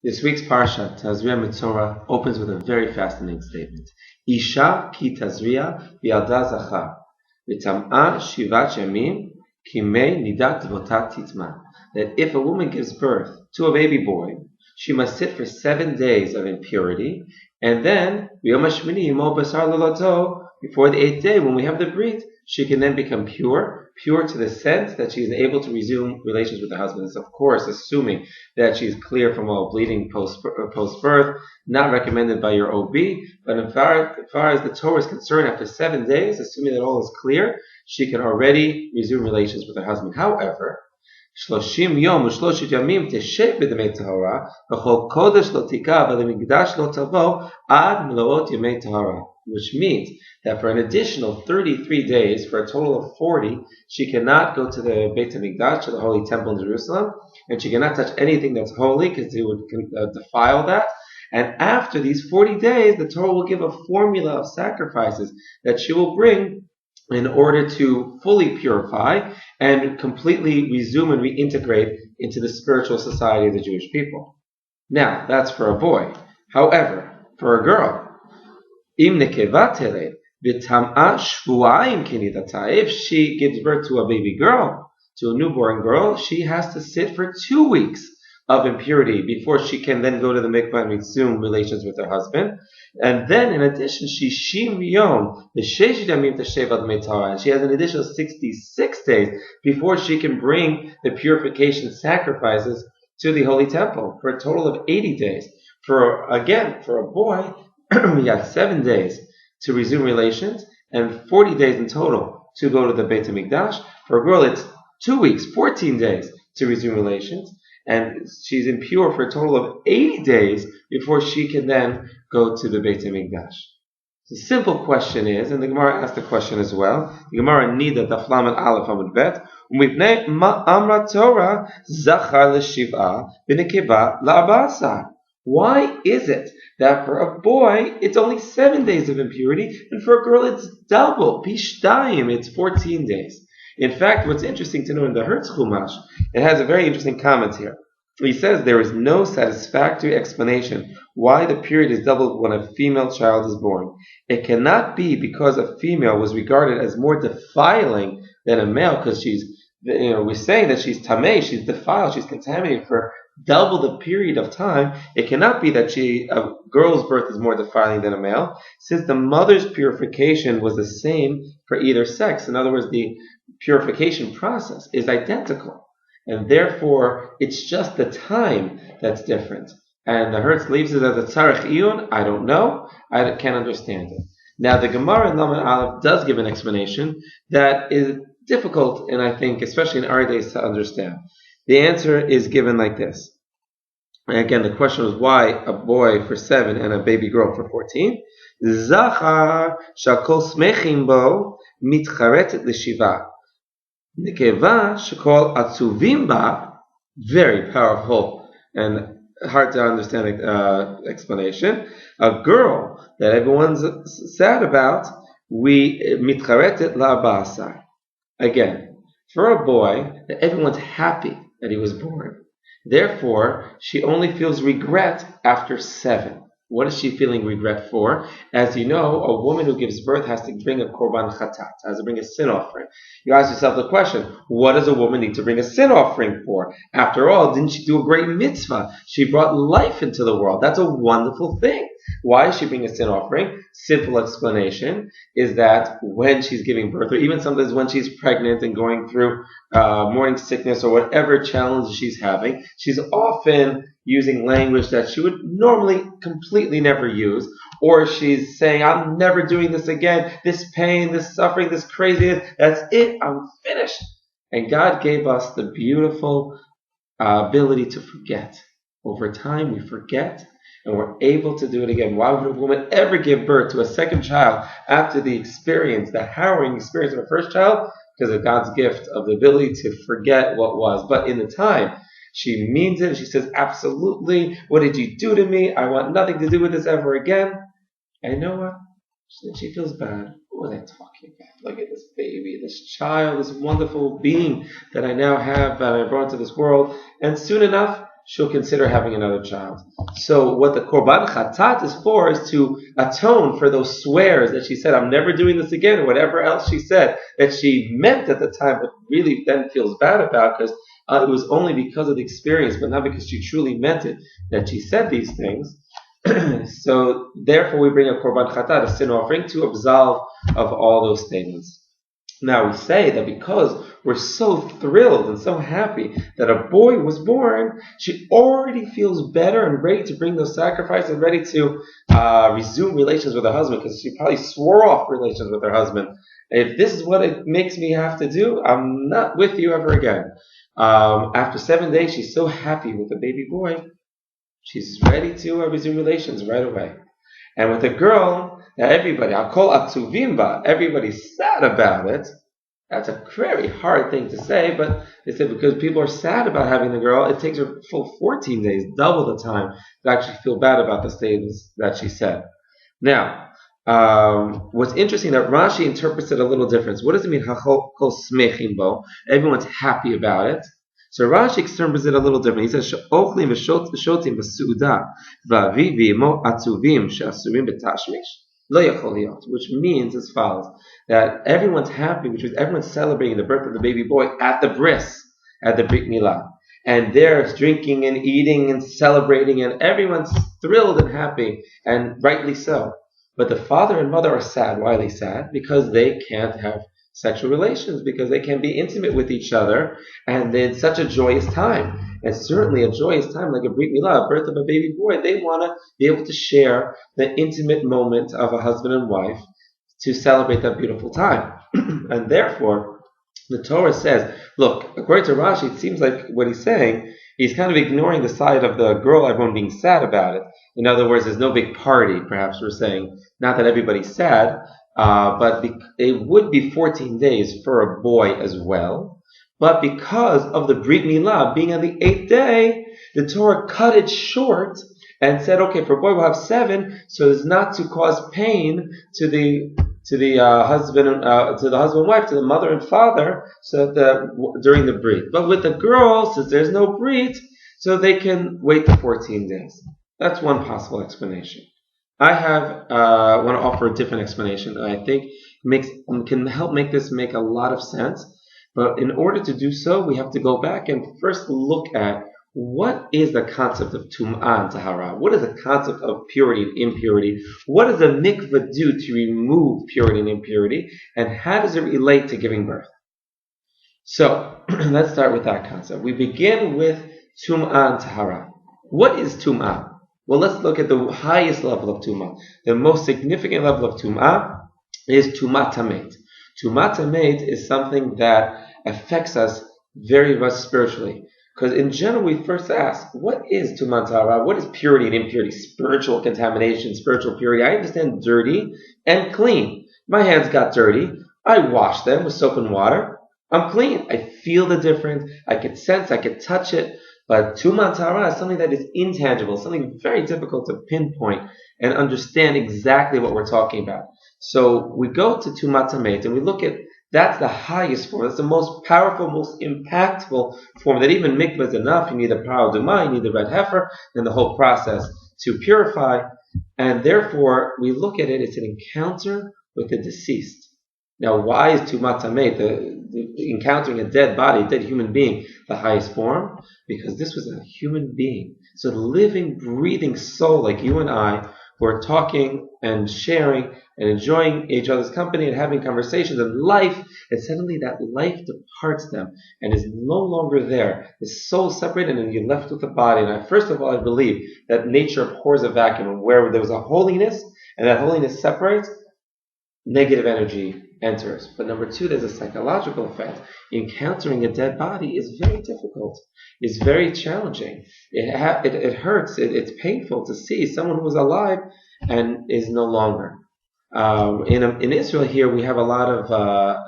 This week's Parshat Tazria Torah opens with a very fascinating statement. Isha ki Tazria v'yalda zachar v'tam'a shivat yamim kimei nidat votat titma. That if a woman gives birth to a baby boy, she must sit for 7 days of impurity, and then b'yom hashmini yimol basar lolato, before the 8th day, when we have the brit, she can then become pure to the sense that she is able to resume relations with her husband. This, of course, assuming that she is clear from all bleeding post-birth, not recommended by your OB, but as far as the Torah is concerned, after 7 days, assuming that all is clear, she can already resume relations with her husband. However, 30 yom ו30 yamim תשב בדמי טהרה, וכל קודש לא תיקח ולמקדש לא תבוא עד מלאות ימי טהרה. Which means that for an additional 33 days, for a total of 40, she cannot go to the Beit HaMikdash, to the Holy Temple in Jerusalem, and she cannot touch anything that's holy, because it would defile that. And after these 40 days, the Torah will give a formula of sacrifices that she will bring in order to fully purify and completely resume and reintegrate into the spiritual society of the Jewish people. Now, that's for a boy. However, for a girl, if she gives birth to a baby girl, to a newborn girl, she has to sit for 2 weeks of impurity before she can then go to the mikvah and resume relations with her husband. And then, in addition, she has an additional 66 days before she can bring the purification sacrifices to the Holy Temple, for a total of 80 days. For a boy, we got 7 days to resume relations and 40 days in total to go to the Beit HaMikdash. For a girl, it's 2 weeks, 14 days to resume relations, and she's impure for a total of 80 days before she can then go to the Beit HaMikdash. The simple question is, and the Gemara asked the question as well, the Gemara Nida Daf Lamed Aleph Amud Bet, Umivnei Amra Torah Zachar L'Shiv'a V'Nekeva La'Abasa. Why is it that for a boy, it's only 7 days of impurity, and for a girl, it's double, Pishtayim, it's 14 days? In fact, what's interesting to know in the Hertz Chumash, it has a very interesting comment here. He says there is no satisfactory explanation why the period is doubled when a female child is born. It cannot be because a female was regarded as more defiling than a male, because we're saying that she's tamei, she's defiled, she's contaminated for double the period of time. It cannot be that a girl's birth is more defiling than a male, since the mother's purification was the same for either sex. In other words, the purification process is identical, and therefore it's just the time that's different. And the Hertz leaves it as a tzarech iyun. I don't know. I can't understand it. Now, the Gemara in Lamed Aleph does give an explanation that is difficult, and I think, especially in our days, to understand. The answer is given like this. And again, the question was why a boy for 7 and a baby girl for 14? Zachar shakol smechim bo mitcharetet l'shiva. Nekeva shakol atzuvim ba. Very powerful and hard to understand explanation. A girl that everyone's sad about, we mitcharetet la'abasar. Again, for a boy that everyone's happy that he was born, therefore she only feels regret after 7. What is she feeling regret for? As you know, a woman who gives birth has to bring a korban chatat, has to bring a sin offering. You ask yourself the question, what does a woman need to bring a sin offering for? After all, didn't she do a great mitzvah? She brought life into the world. That's a wonderful thing. Why is she bringing a sin offering? Simple explanation is that when she's giving birth, or even sometimes when she's pregnant and going through morning sickness or whatever challenge she's having, she's often using language that she would normally completely never use, or she's saying, I'm never doing this again, this pain, this suffering, this craziness, that's it, I'm finished. And God gave us the beautiful ability to forget. Over time, we forget, and we're able to do it again. Why would a woman ever give birth to a second child after the harrowing experience of her first child? Because of God's gift of the ability to forget what was. But in the time, she means it. She says, absolutely, what did you do to me? I want nothing to do with this ever again. And you know what? She feels bad. What was I talking about? Look at this baby, this child, this wonderful being that I now have, that I brought to this world. And soon enough, she'll consider having another child. So what the Korban Chatat is for is to atone for those swears that she said, I'm never doing this again, or whatever else she said that she meant at the time, but really then feels bad about because it was only because of the experience, but not because she truly meant it, that she said these things. So therefore we bring a Korban Chatat, a sin offering, to absolve of all those statements. Now we say that because we're so thrilled and so happy that a boy was born, she already feels better and ready to bring those sacrifices and ready to resume relations with her husband, because she probably swore off relations with her husband. If this is what it makes me have to do, I'm not with you ever again. After 7 days, she's so happy with the baby boy, she's ready to resume relations right away. And with a girl, that everybody, I'll call atzuvimba, everybody's sad about it. That's a very hard thing to say, but they said because people are sad about having the girl, it takes her full 14 days, double the time, to actually feel bad about the statements that she said. Now, what's interesting that Rashi interprets it a little different. What does it mean? Everyone's happy about it. So Rashi interprets it a little different. He says, "Ochlim v'shotim b'suuda v'avi v'imo atzuvim she'asurim b'tashmish lo yachol liyot," which means as follows: that everyone's happy, which means everyone's celebrating the birth of the baby boy at the bris, at the brit milah, and they're drinking and eating and celebrating, and everyone's thrilled and happy, and rightly so. But the father and mother are sad. Why are they sad? Because they can't have sexual relations, because they can be intimate with each other, and it's such a joyous time. And certainly a joyous time like a brit milah, birth of a baby boy, they want to be able to share the intimate moment of a husband and wife to celebrate that beautiful time. And therefore, the Torah says, look, according to Rashi, it seems like what he's saying, he's kind of ignoring the side of the girl, everyone being sad about it. In other words, there's no big party, perhaps we're saying. Not that everybody's sad, but it would be 14 days for a boy as well. But because of the Brit Milah being on the 8th day, the Torah cut it short and said, okay, for a boy we'll have 7, so as not to cause pain to the husband and wife, to the mother and father, so that during the Brit. But with the girl, since there's no Brit, so they can wait the 14 days. That's one possible explanation. I want to offer a different explanation that I think can help make this make a lot of sense. But in order to do so, we have to go back and first look at what is the concept of tum'ah and tahara. What is the concept of purity and impurity? What does a mikveh do to remove purity and impurity? And how does it relate to giving birth? So let's start with that concept. We begin with tum'ah and tahara. What is tum'ah? Well, let's look at the highest level of tum'ah. The most significant level of tum'ah is tum'ah tamet. Tum'ah tamet is something that affects us very much spiritually. Because in general, we first ask, what is tum'ah tahara? What is purity and impurity? Spiritual contamination, spiritual purity. I understand dirty and clean. My hands got dirty. I washed them with soap and water. I'm clean. I feel the difference. I could sense, I could touch it. But tum'ah tahara is something that is intangible, something very difficult to pinpoint and understand exactly what we're talking about. So we go to tum'ah tamet and we look at, that's the highest form, that's the most powerful, most impactful form, that even mikvah is enough. You need the parah adumah, you need the red heifer, and the whole process to purify. And therefore, we look at it, it's an encounter with the deceased. Now, why is tum'ah tamet, the encountering a dead body, a dead human being, the highest form? Because this was a human being. So the living, breathing soul like you and I, who are talking and sharing and enjoying each other's company and having conversations and life, and suddenly that life departs them and is no longer there. The soul separated and you're left with the body. And first of all, I believe that nature abhors a vacuum, and where there was a holiness and that holiness separates, negative energy enters. But number 2, there's a psychological effect. Encountering a dead body is very difficult. It's very challenging. It hurts. It's painful to see someone who was alive and is no longer. In Israel here, we have a lot of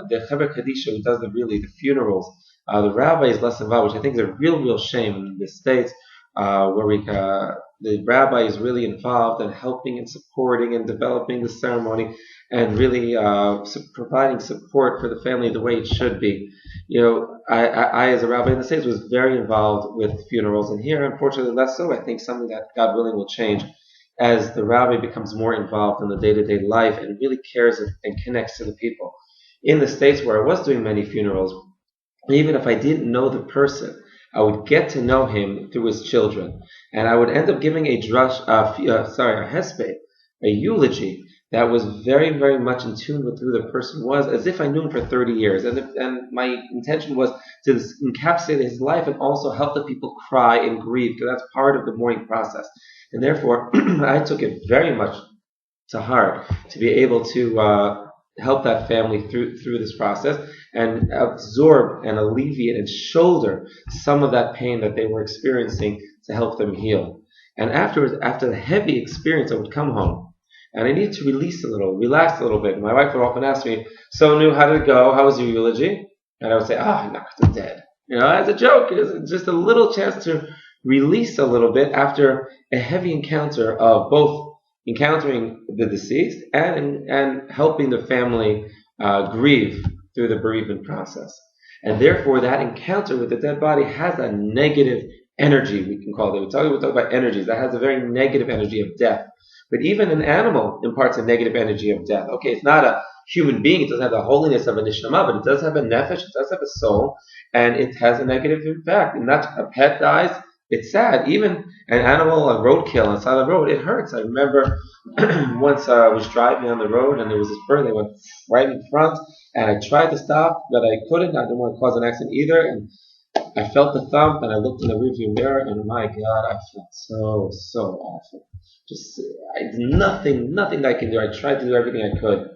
the Chaver Kadisha, who does the funerals. The rabbi is less involved, which I think is a real shame in the States. where the rabbi is really involved in helping and supporting and developing the ceremony and really providing support for the family the way it should be. I as a rabbi in the States was very involved with funerals, and here, unfortunately, less so. I think something that, God willing, will change as the rabbi becomes more involved in the day-to-day life and really cares and connects to the people. In the States, where I was doing many funerals, even if I didn't know the person, I would get to know him through his children, and I would end up giving a hesped, a eulogy that was very, very much in tune with who the person was, as if I knew him for 30 years. And my intention was to encapsulate his life and also help the people cry and grieve, because that's part of the mourning process. And therefore, I took it very much to heart to be able to help that family through this process and absorb and alleviate and shoulder some of that pain that they were experiencing to help them heal. And afterwards, after the heavy experience, I would come home and I needed to release a little, relax a little bit. My wife would often ask me, "So, Nu, how did it go? How was your eulogy?" And I would say, "I knocked him dead." As a joke. It's just a little chance to release a little bit after a heavy encounter of both encountering the deceased and helping the family grieve through the bereavement process. And therefore, that encounter with the dead body has a negative energy, we can call it. We'll talk about energies. That has a very negative energy of death. But even an animal imparts a negative energy of death. Okay, it's not a human being. It doesn't have the holiness of a neshama, but it does have a nefesh. It does have a soul, and it has a negative impact. And that's a pet dies. It's sad. Even an animal, a roadkill on the side of the road, it hurts. I remember once I was driving on the road and there was this bird that went right in front, and I tried to stop, but I couldn't. I didn't want to cause an accident either, and I felt the thump, and I looked in the rearview mirror, and my God, I felt so awful. Just nothing I can do. I tried to do everything I could,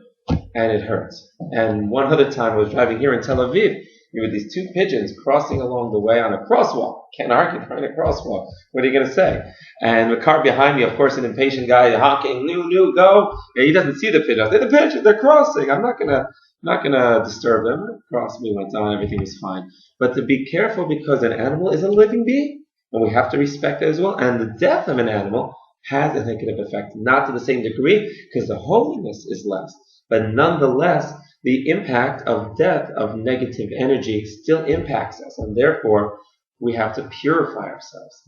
and it hurts. And one other time I was driving here in Tel Aviv. There were these two pigeons crossing along the way on a crosswalk. Can't argue on a crosswalk. What are you going to say? And the car behind me, of course, an impatient guy honking, "Nu, go!" Yeah, he doesn't see the pigeons. They're the pigeons. They're crossing. I'm not gonna disturb them. Cross me, went on. Everything was fine. But to be careful, because an animal is a living being, and we have to respect it as well. And the death of an animal has a negative effect, not to the same degree, because the holiness is less. But nonetheless, the impact of death, of negative energy, still impacts us, and therefore we have to purify ourselves.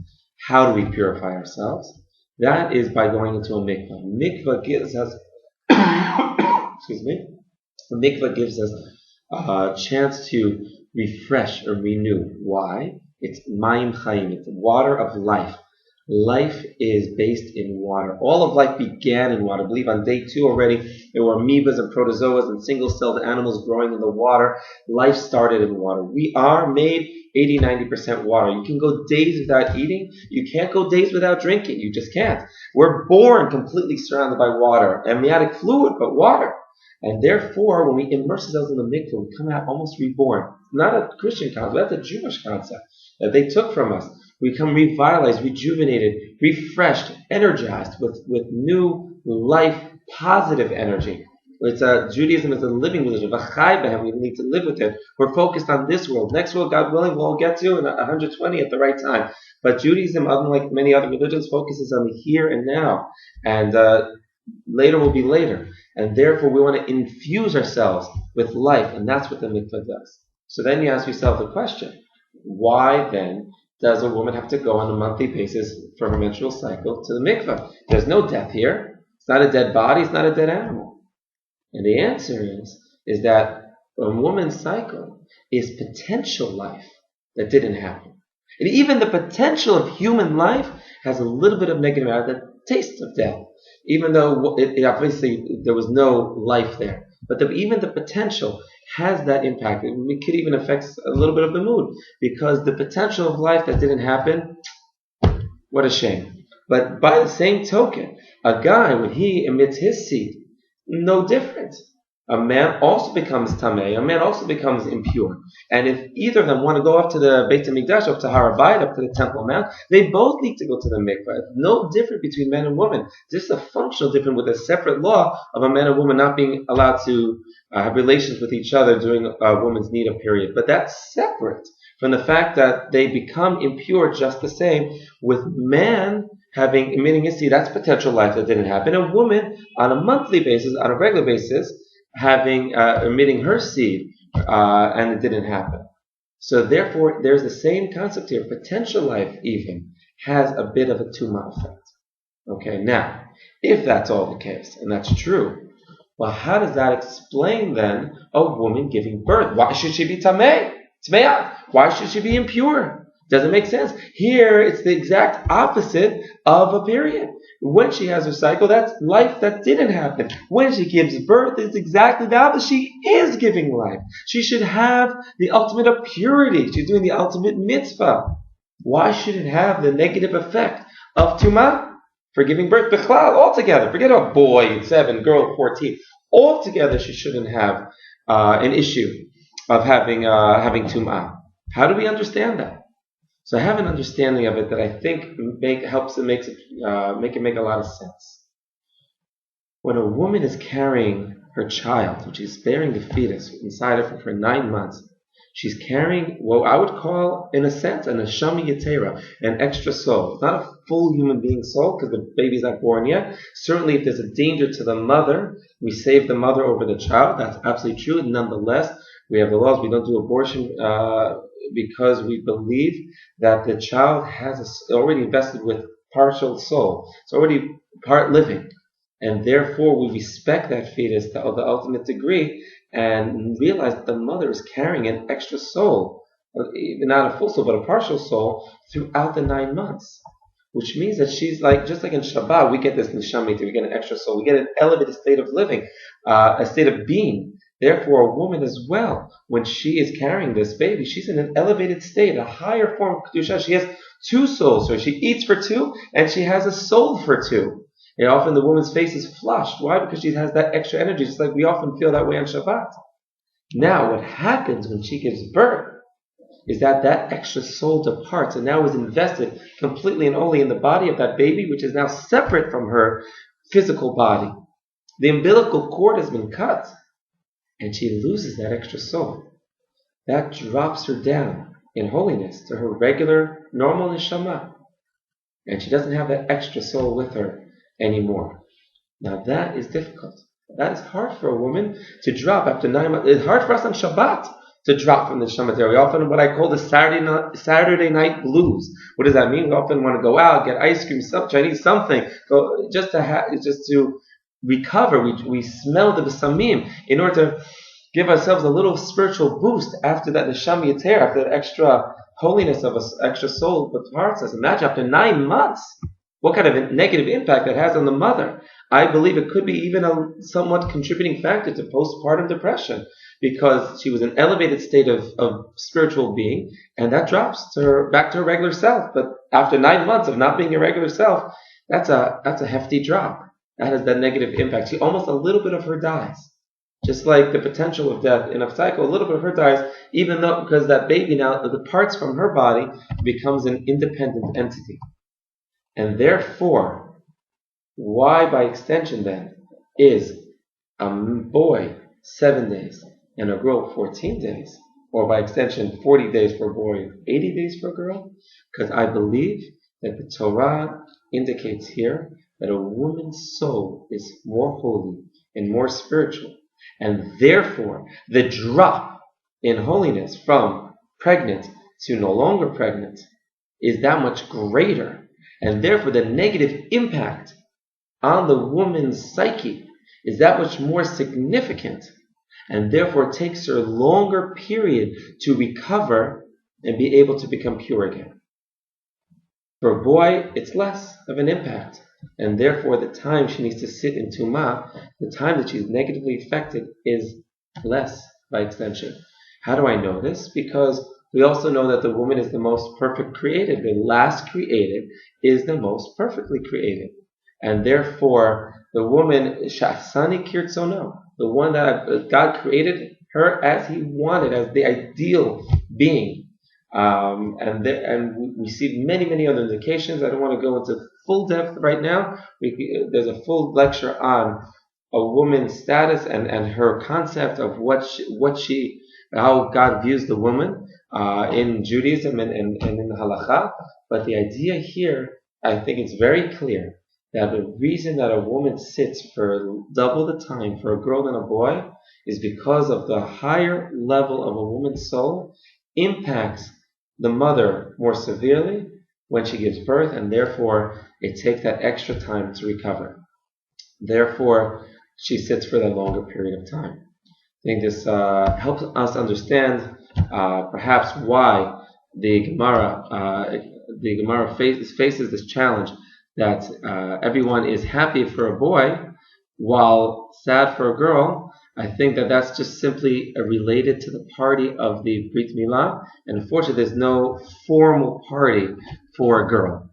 How do we purify ourselves? That is by going into a mikvah. Mikvah gives us, excuse me, the mikvah gives us a chance to refresh or renew. Why? It's mayim chayim, it's water of life. Life is based in water. All of life began in water. I believe on day 2 already, there were amoebas and protozoas and single-celled animals growing in the water. Life started in water. We are made 80-90% water. You can go days without eating. You can't go days without drinking. You just can't. We're born completely surrounded by water. Amniotic fluid, but water. And therefore, when we immerse ourselves in the mikveh, we come out almost reborn. Not a Christian concept. That's a Jewish concept that they took from us. We become revitalized, rejuvenated, refreshed, energized with new life, positive energy. Judaism is a living religion. We need to live with it. We're focused on this world. Next world, God willing, we'll all get to in 120 at the right time. But Judaism, unlike many other religions, focuses on the here and now. And later will be later. And therefore, we want to infuse ourselves with life. And that's what the mikvah does. So then you ask yourself the question, why then does a woman have to go on a monthly basis for her menstrual cycle to the mikveh? There's no death here. It's not a dead body. It's not a dead animal. And the answer is that a woman's cycle is potential life that didn't happen. And even the potential of human life has a little bit of negative, the taste of death, even though it obviously there was no life there. But even the potential has that impact. It could even affect a little bit of the mood, because the potential of life that didn't happen, what a shame. But by the same token, a guy, when he emits his seed, no different. A man also becomes tamei, a man also becomes impure. And if either of them want to go up to the Beit HaMikdash, up to Har Habayit, up to the Temple Mount, they both need to go to the mikvah. It's no different between man and woman. Just a functional difference with a separate law of a man and woman not being allowed to have relations with each other during a woman's need period. But that's separate from the fact that they become impure just the same, with man emitting his seed, that's potential life that didn't happen. A woman on a monthly basis, on a regular basis, emitting her seed, and it didn't happen. So therefore, there's the same concept here. Potential life even has a bit of a tumah effect. Okay, now, if that's all the case, and that's true, well, how does that explain then a woman giving birth? Why should she be tamei? Why should she be impure? Doesn't make sense. Here, it's the exact opposite of a period. When she has her cycle, that's life that didn't happen. When she gives birth, it's exactly the opposite. She is giving life. She should have the ultimate of purity. She's doing the ultimate mitzvah. Why should it have the negative effect of tumah? For giving birth, bichlal, altogether. Forget a boy, 7, girl, 14. Altogether, she shouldn't have an issue of having tum'ah. How do we understand that? So I have an understanding of it that I think helps it make a lot of sense. When a woman is carrying her child, which is bearing the fetus inside of her for 9 months, she's carrying what I would call, in a sense, an neshama yetera, an extra soul. It's not a full human being soul because the baby's not born yet. Certainly, if there's a danger to the mother, we save the mother over the child. That's absolutely true. Nonetheless, we have the laws. We don't do abortion because we believe that the child has already invested with partial soul. It's already part living. And therefore, we respect that fetus to the ultimate degree and realize that the mother is carrying an extra soul, even not a full soul, but a partial soul, throughout the 9 months. Which means that she's just like in Shabbat, we get this neshama, we get an extra soul, we get an elevated state of living, a state of being. Therefore, a woman as well, when she is carrying this baby, she's in an elevated state, a higher form of kedusha. She has 2 souls, so she eats for 2, and she has a soul for 2. And often the woman's face is flushed. Why? Because she has that extra energy, just like we often feel that way on Shabbat. Now, what happens when she gives birth is that extra soul departs and now is invested completely and only in the body of that baby, which is now separate from her physical body. The umbilical cord has been cut, and she loses that extra soul. That drops her down in holiness to her regular, normal neshama. And she doesn't have that extra soul with her anymore. Now that is difficult. That is hard for a woman to drop after 9 months. It's hard for us on Shabbat to drop from the Neshama. We often what I call the Saturday night blues. What does that mean? We often want to go out, get ice cream, Chinese something, just to recover. We smell the besamim in order to give ourselves a little spiritual boost after that Neshama Yater, after the extra holiness of an extra soul. But parts us. Imagine after 9 months. What kind of a negative impact that has on the mother. I believe it could be even a somewhat contributing factor to postpartum depression, because she was in an elevated state of spiritual being, and that drops to her back to her regular self. But after 9 months of not being a regular self, that's a hefty drop. That has that negative impact. She almost a little bit of her dies. Just like the potential of death in a cycle, a little bit of her dies, even though because that baby now departs from her body, becomes an independent entity. And therefore, why by extension then is a boy 7 days and a girl 14 days, or by extension 40 days for a boy, 80 days for a girl? Because I believe that the Torah indicates here that a woman's soul is more holy and more spiritual, and therefore the drop in holiness from pregnant to no longer pregnant is that much greater. And therefore, the negative impact on the woman's psyche is that much more significant. And therefore, it takes her a longer period to recover and be able to become pure again. For a boy, it's less of an impact. And therefore, the time she needs to sit in tumah, the time that she's negatively affected, is less by extension. How do I know this? Because we also know that the woman is the most perfect created. The last created is the most perfectly created. And therefore, the woman, Shasani Kirtsono, the one that God created her as He wanted, as the ideal being. And we see many, many other indications. I don't want to go into full depth right now. There's a full lecture on a woman's status and her concept of how God views the woman. in Judaism and in the Halakha. But the idea here, I think it's very clear that the reason that a woman sits for double the time for a girl than a boy is because of the higher level of a woman's soul impacts the mother more severely when she gives birth, and therefore it takes that extra time to recover. Therefore, she sits for that longer period of time. I think this helps us understand perhaps why the Gemara faces this challenge that everyone is happy for a boy while sad for a girl. I think that that's just simply related to the party of the Brit Milah, and unfortunately there's no formal party for a girl,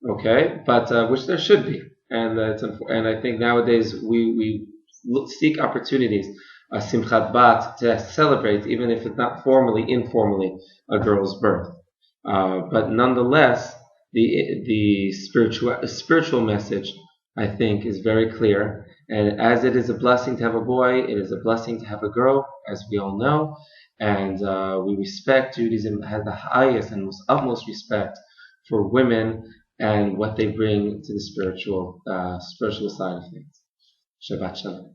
okay? But which there should be, and I think nowadays we seek opportunities, Simchat Bat, to celebrate, even if it's not formally, informally, a girl's birth. But nonetheless, the spiritual message, I think, is very clear. And as it is a blessing to have a boy, it is a blessing to have a girl, as we all know. And we respect, Judaism has the highest and most utmost respect for women and what they bring to the spiritual side of things. Shabbat Shalom.